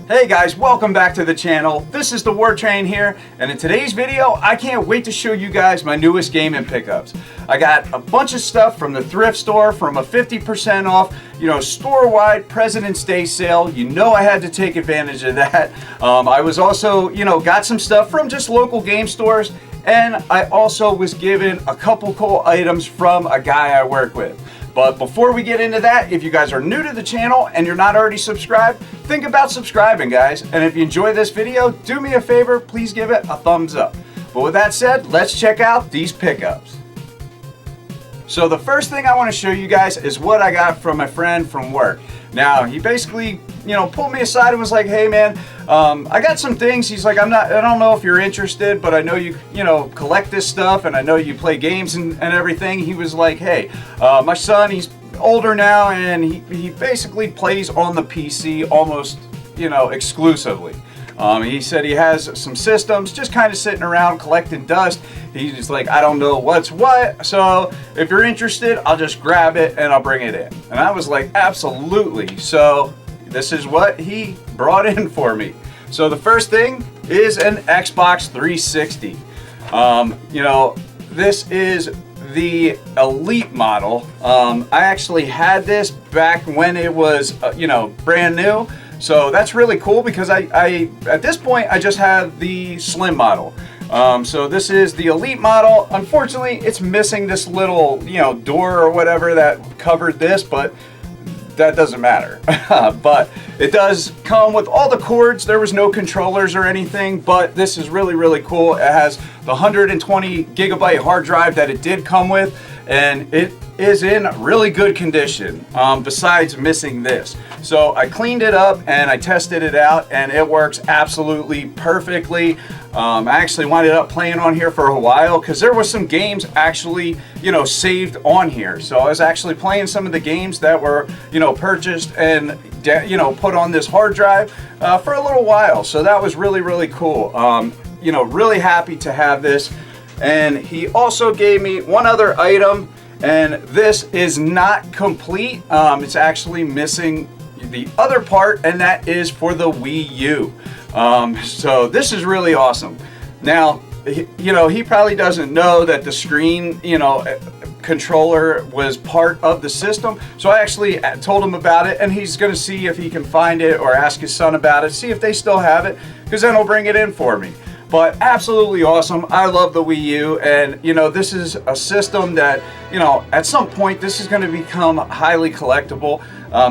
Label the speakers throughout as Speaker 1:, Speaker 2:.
Speaker 1: Hey guys, welcome back to the channel. This is the War Train here, and in today's video, I can't wait to show you guys my newest gaming pickups. I got a bunch of stuff from the thrift store, from a 50% off, store-wide President's Day sale. I had to take advantage of that. I was also, got some stuff from just local game stores, and I also was given a couple cool items from a guy I work with. But before we get into that, if you guys are new to the channel and you're not already subscribed, think about subscribing, guys. And if you enjoy this video, do me a favor, please give it a thumbs up. But with that said, let's check out these pickups. So the first thing I want to show you guys is what I got from my friend from work. Now, he basically, pulled me aside and was like, hey man, I got some things. He's like, I don't know if you're interested, but I know you collect this stuff and I know you play games and everything. He was like, hey, my son, he's older now and he basically plays on the PC almost, exclusively. He said he has some systems just kind of sitting around collecting dust. He's just like, I don't know what's what, so if you're interested, I'll just grab it and I'll bring it in. And I was like, absolutely. So this is what he brought in for me. So the first thing is an Xbox 360. This is the Elite model. I actually had this back when it was, brand new. So that's really cool because I at this point, I just have the Slim model. So this is the Elite model. Unfortunately, it's missing this little, door or whatever that covered this, but that doesn't matter. But it does come with all the cords. There was no controllers or anything, but this is really, really cool. It has the 120 gigabyte hard drive that it did come with, and it is in really good condition, besides missing this. So I cleaned it up and I tested it out and it works absolutely perfectly. I actually wound up playing on here for a while because there was some games actually, saved on here. So I was actually playing some of the games that were, purchased and, put on this hard drive for a little while. So that was really, really cool. Really happy to have this. And he also gave me one other item, and this is not complete. It's actually missing the other part, and that is for the Wii U. So this is really awesome. Now, he probably doesn't know that the screen, controller was part of the system. So I actually told him about it, and he's going to see if he can find it or ask his son about it, see if they still have it, because then he'll bring it in for me. But absolutely awesome. I love the Wii U, and this is a system that, at some point this is going to become highly collectible.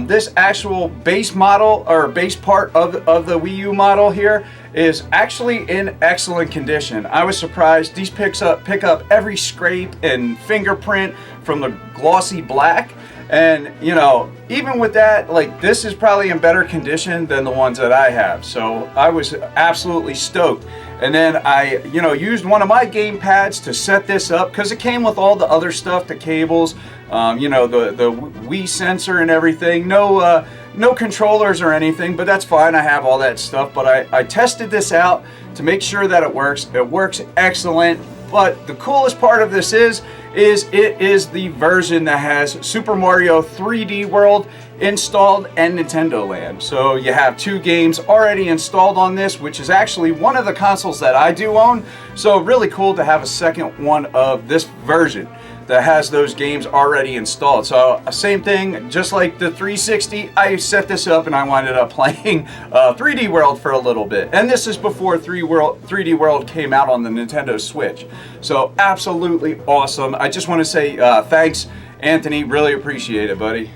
Speaker 1: This actual base model or base part of the Wii U model here is actually in excellent condition. I was surprised. These pick up every scrape and fingerprint from the glossy black. And even with that, this is probably in better condition than the ones that I have. So I was absolutely stoked. And then I, used one of my game pads to set this up because it came with all the other stuff, the cables, the Wii sensor and everything. No controllers or anything, but that's fine. I have all that stuff. But I tested this out to make sure that it works. It works excellent. But the coolest part of this is it is the version that has Super Mario 3D World installed and Nintendo Land. So you have two games already installed on this, which is actually one of the consoles that I do own. So really cool to have a second one of this version that has those games already installed. So same thing, just like the 360, I set this up and I wound up playing 3D World for a little bit. And this is before 3D World came out on the Nintendo Switch. So absolutely awesome. I just want to say thanks, Anthony. Really appreciate it, buddy.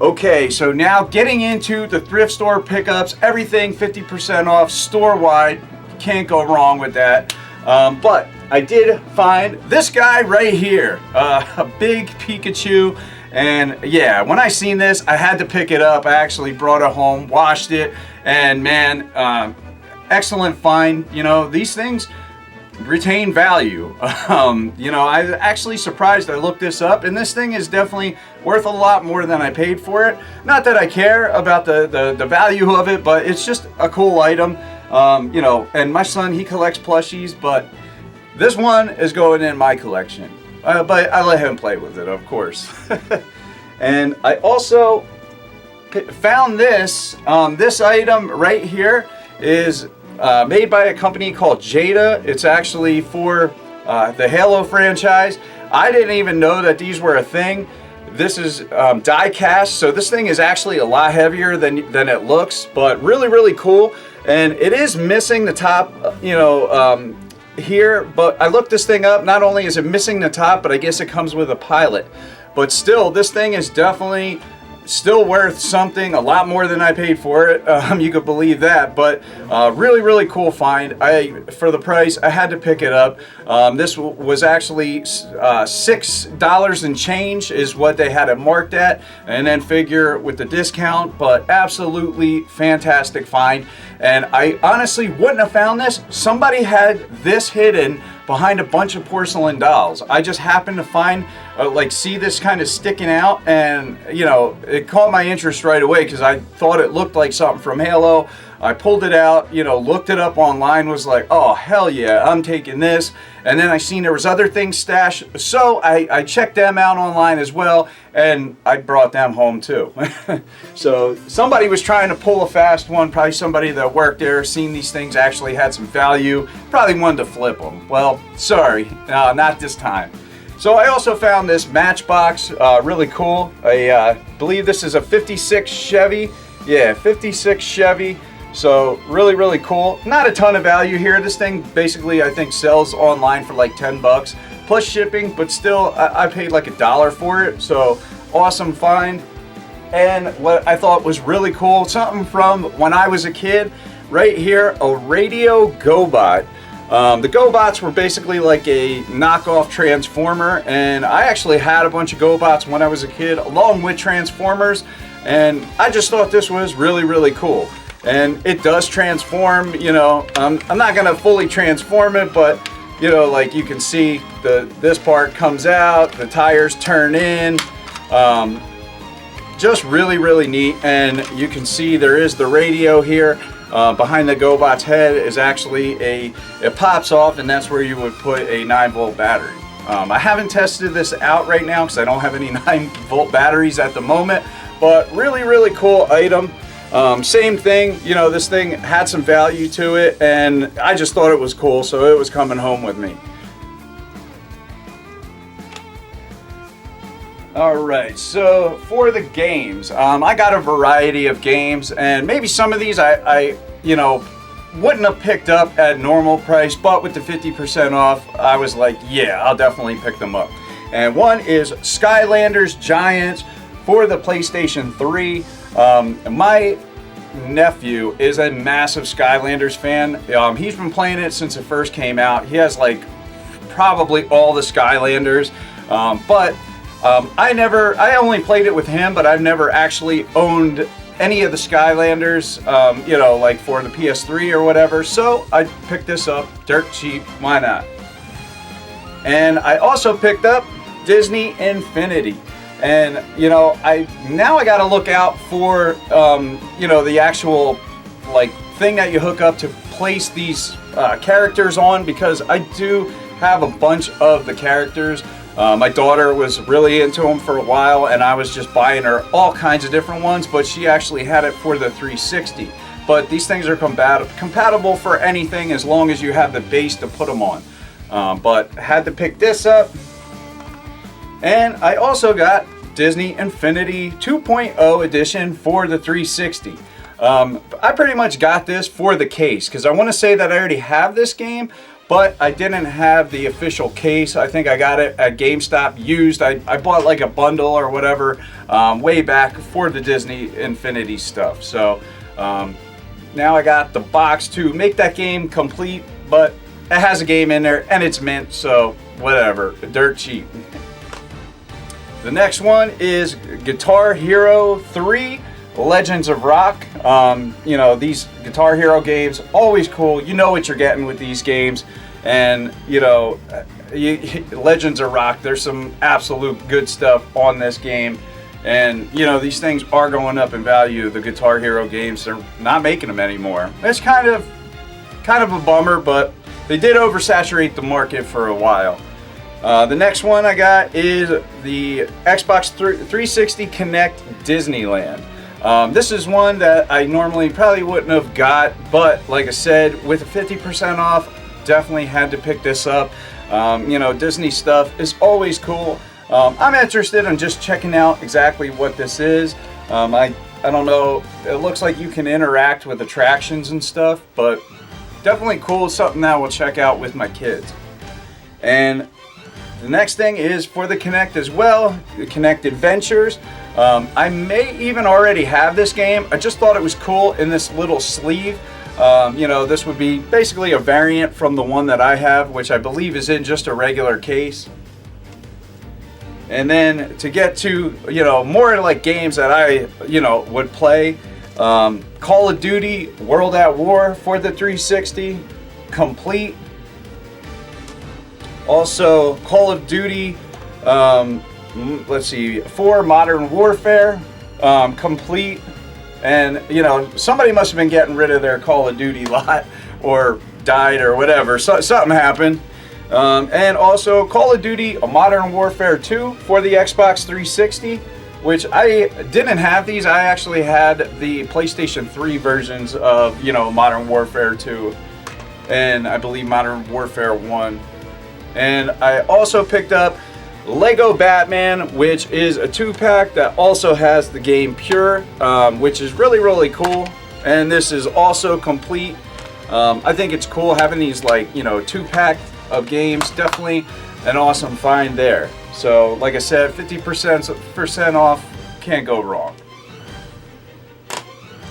Speaker 1: Okay, so now getting into the thrift store pickups, everything 50% off, store-wide. Can't go wrong with that. But I did find this guy right here, a big Pikachu, and yeah, when I seen this, I had to pick it up. I actually brought it home, washed it, and man, excellent find. These things retain value. I was actually surprised. I looked this up, and this thing is definitely worth a lot more than I paid for it. Not that I care about the value of it, but it's just a cool item. And my son, he collects plushies, but this one is going in my collection. But I let him play with it, of course. And I also found this. This item right here is made by a company called Jada. It's actually for the Halo franchise. I didn't even know that these were a thing. This is Diecast, so this thing is actually a lot heavier than it looks, but really, really cool. And it is missing the top, here, but I looked this thing up. Not only is it missing the top, but I guess it comes with a pilot. But still, this thing is definitely still worth something, a lot more than I paid for it. You could believe that. But really, really cool find. For the price, I had to pick it up. This was actually $6 and change is what they had it marked at, and then figure with the discount. But absolutely fantastic find. And I honestly wouldn't have found this. Somebody had this hidden behind a bunch of porcelain dolls. I just happened to find, see this kind of sticking out, and it caught my interest right away because I thought it looked like something from Halo. I pulled it out, looked it up online, was like, oh hell yeah, I'm taking this. And then I seen there was other things stashed, so I checked them out online as well, and I brought them home too. So somebody was trying to pull a fast one, probably somebody that worked there, seen these things actually had some value, probably wanted to flip them. Well, sorry, not this time. So I also found this Matchbox, really cool. I believe this is a 56 Chevy. Yeah, 56 Chevy. So really, really cool. Not a ton of value here. This thing basically I think sells online for like 10 bucks plus shipping, but still I paid like $1 for it. So awesome find. And what I thought was really cool, something from when I was a kid, right here, a radio Gobot. The Gobots were basically like a knockoff Transformer, and I actually had a bunch of Gobots when I was a kid along with Transformers, and I just thought this was really, really cool. And it does transform, I'm not gonna fully transform it, but like you can see this part comes out, the tires turn in, just really, really neat. And you can see there is the radio here. Behind the Gobot's head is actually it pops off, and that's where you would put a 9-volt battery. I haven't tested this out right now because I don't have any 9-volt batteries at the moment, but really, really cool item. Same thing, this thing had some value to it, and I just thought it was cool, so it was coming home with me. Alright, so for the games, I got a variety of games, and maybe some of these I wouldn't have picked up at normal price, but with the 50% off, I was like, yeah, I'll definitely pick them up. And one is Skylanders Giants for the PlayStation 3. My nephew is a massive Skylanders fan. He's been playing it since it first came out. He has like probably all the Skylanders, but I only played it with him, but I've never actually owned any of the Skylanders, like for the PS3 or whatever. So I picked this up, dirt cheap, why not? And I also picked up Disney Infinity. And I gotta look out for the actual thing that you hook up to place these characters on, because I do have a bunch of the characters. My daughter was really into them for a while, and I was just buying her all kinds of different ones, but she actually had it for the 360. But these things are compatible for anything as long as you have the base to put them on. But had to pick this up. And I also got Disney Infinity 2.0 edition for the 360. I pretty much got this for the case, because I want to say that I already have this game, but I didn't have the official case. I think I got it at GameStop used. I bought like a bundle or whatever way back for the Disney Infinity stuff. So now I got the box to make that game complete, but it has a game in there and it's mint, so whatever, dirt cheap. The next one is Guitar Hero 3 Legends of Rock. These Guitar Hero games, always cool. You know what you're getting with these games. And, Legends of Rock, there's some absolute good stuff on this game. And, these things are going up in value. The Guitar Hero games, they're not making them anymore. It's kind of a bummer, but they did oversaturate the market for a while. The next one I got is the Xbox 360 Connect Disneyland. This is one that I normally probably wouldn't have got, but like I said, with 50% off, definitely had to pick this up. You know, Disney stuff is always cool. I'm interested in just checking out exactly what this is. I don't know, it looks like you can interact with attractions and stuff, but definitely cool, something that I will check out with my kids. And the next thing is for the Kinect as well, the Kinect Adventures. I may even already have this game. I just thought it was cool in this little sleeve. You know, this would be basically a variant from the one that I have, which I believe is in just a regular case. And then to get to, you know, more like games that I, you know, would play, Call of Duty World at War for the 360, complete. Also, Call of Duty, let's see, 4 Modern Warfare, complete. And, you know, somebody must have been getting rid of their Call of Duty lot or died or whatever. So, something happened. And also Call of Duty Modern Warfare 2 for the Xbox 360, which I didn't have these. I actually had the PlayStation 3 versions of, you know, Modern Warfare 2 and I believe Modern Warfare 1. And I also picked up Lego Batman, which is a 2-pack that also has the game Pure, which is really, really cool. And this is also complete. I think it's cool having these, like, you know, 2-pack of games. Definitely an awesome find there. So, like I said, 50% off, can't go wrong.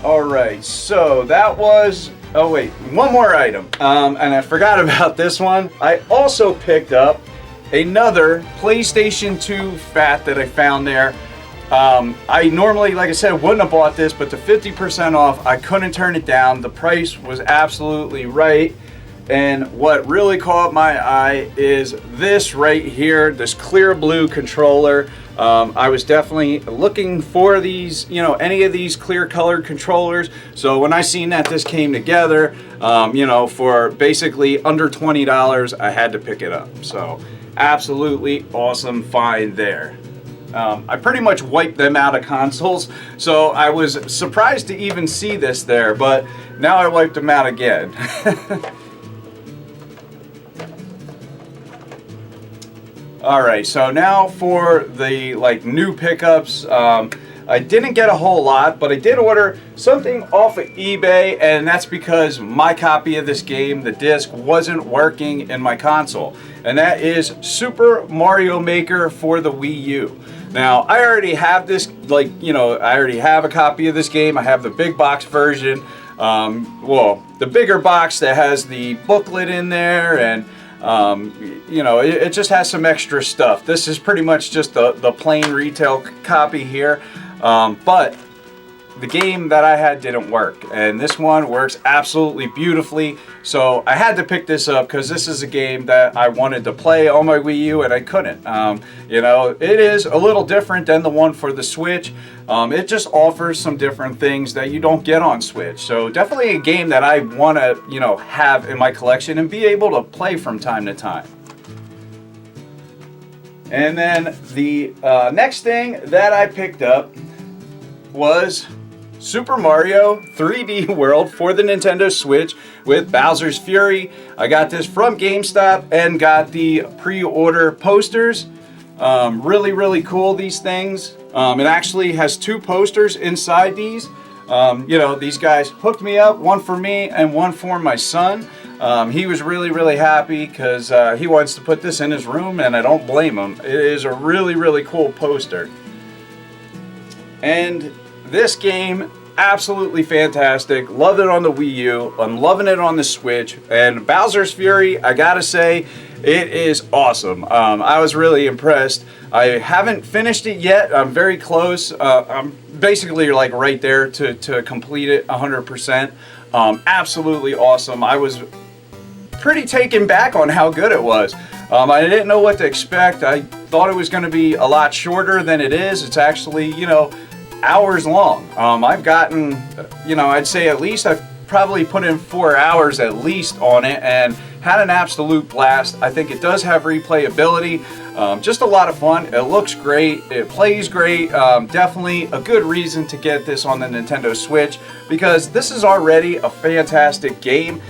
Speaker 1: Alright, so that was, oh wait, one more item. And I forgot about this one. I also picked up another PlayStation 2 Fat that I found there. I normally, like I said, wouldn't have bought this, but the 50% off, I couldn't turn it down. The price was absolutely right. And what really caught my eye is this right here, this clear blue controller. I was definitely looking for these, you know, any of these clear colored controllers. So when I seen that this came together, you know, for basically under $20, I had to pick it up. So absolutely awesome find there. I pretty much wiped them out of consoles, so I was surprised to even see this there, but now I wiped them out again. Alright, so now for the new pickups. I didn't get a whole lot, but I did order something off of eBay, and that's because my copy of this game, the disc, wasn't working in my console. And that is Super Mario Maker for the Wii U. Now, I already have this, I already have a copy of this game. I have the big box version. Well, the bigger box that has the booklet in there, and it just has some extra stuff. This is pretty much just the plain retail copy here. But the game that I had didn't work, and this one works absolutely beautifully. So I had to pick this up because this is a game that I wanted to play on my Wii U and I couldn't. It is a little different than the one for the Switch. It just offers some different things that you don't get on Switch. So definitely a game that I want to, have in my collection and be able to play from time to time. And then the next thing that I picked up was Super Mario 3D World for the Nintendo Switch with Bowser's Fury. I got this from GameStop and got the pre-order posters. Really, really cool, these things. It actually has 2 posters inside these. These guys hooked me up, one for me and one for my son. He was really, really happy because he wants to put this in his room, and I don't blame him. It is a really, really cool poster. And this game, absolutely fantastic. Love it on the Wii U. I'm loving it on the Switch. And Bowser's Fury, I gotta say, it is awesome. I was really impressed. I haven't finished it yet. I'm very close. I'm basically right there to complete it 100%. Absolutely awesome. I was pretty taken back on how good it was. I didn't know what to expect. I thought it was going to be a lot shorter than it is. It's actually, hours long. I've gotten, I'd say at least I've probably put in 4 hours at least on it, and Had an absolute blast. I think it does have replayability. Just a lot of fun. It looks great. It plays great. Definitely a good reason to get this on the Nintendo Switch, because this is already a fantastic game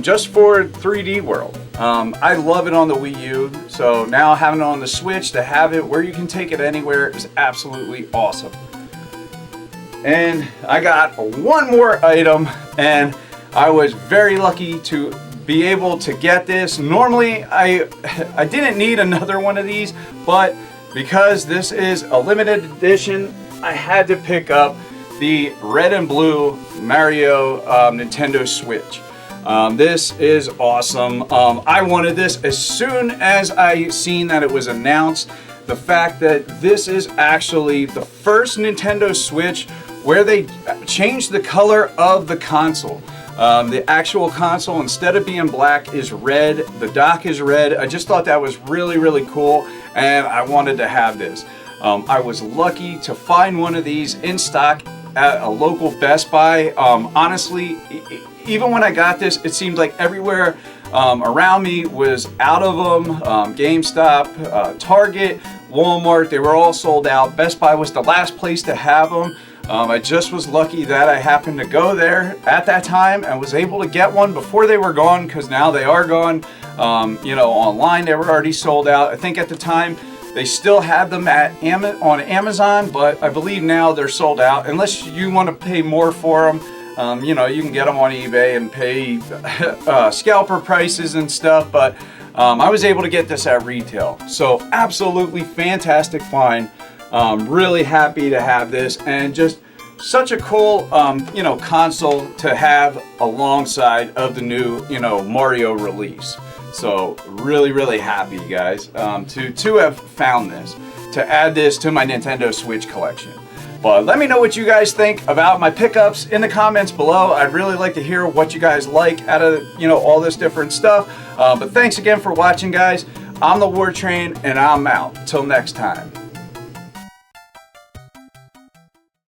Speaker 1: just for 3D World. I love it on the Wii U, so now having it on the Switch, to have it where you can take it anywhere, is absolutely awesome. And I got one more item, and I was very lucky to be able to get this. Normally I didn't need another one of these, but because this is a limited edition, I had to pick up the red and blue Mario Nintendo Switch. This is awesome. I wanted this as soon as I seen that it was announced. The fact that this is actually the first Nintendo Switch where they changed the color of the console. The actual console, instead of being black, is red. The dock is red. I just thought that was really, really cool, and I wanted to have this. I was lucky to find one of these in stock at a local Best Buy. Honestly, even when I got this, it seemed like everywhere around me was out of them. GameStop, Target, Walmart, they were all sold out. Best Buy was the last place to have them. I just was lucky that I happened to go there at that time and was able to get one before they were gone, because now they are gone. You know, online they were already sold out. I think at the time they still had them on Amazon, but I believe now they're sold out. Unless you want to pay more for them, you know, you can get them on eBay and pay scalper prices and stuff, but I was able to get this at retail. So absolutely fantastic find. Really happy to have this, and just such a cool, you know, console to have alongside of the new, you know, Mario release. So really, really happy, guys, to have found this, to add this to my Nintendo Switch collection. But let me know what you guys think about my pickups in the comments below. I'd really like to hear what you guys like out of, you know, all this different stuff. But thanks again for watching, guys. I'm the War Train, and I'm out. Till next time.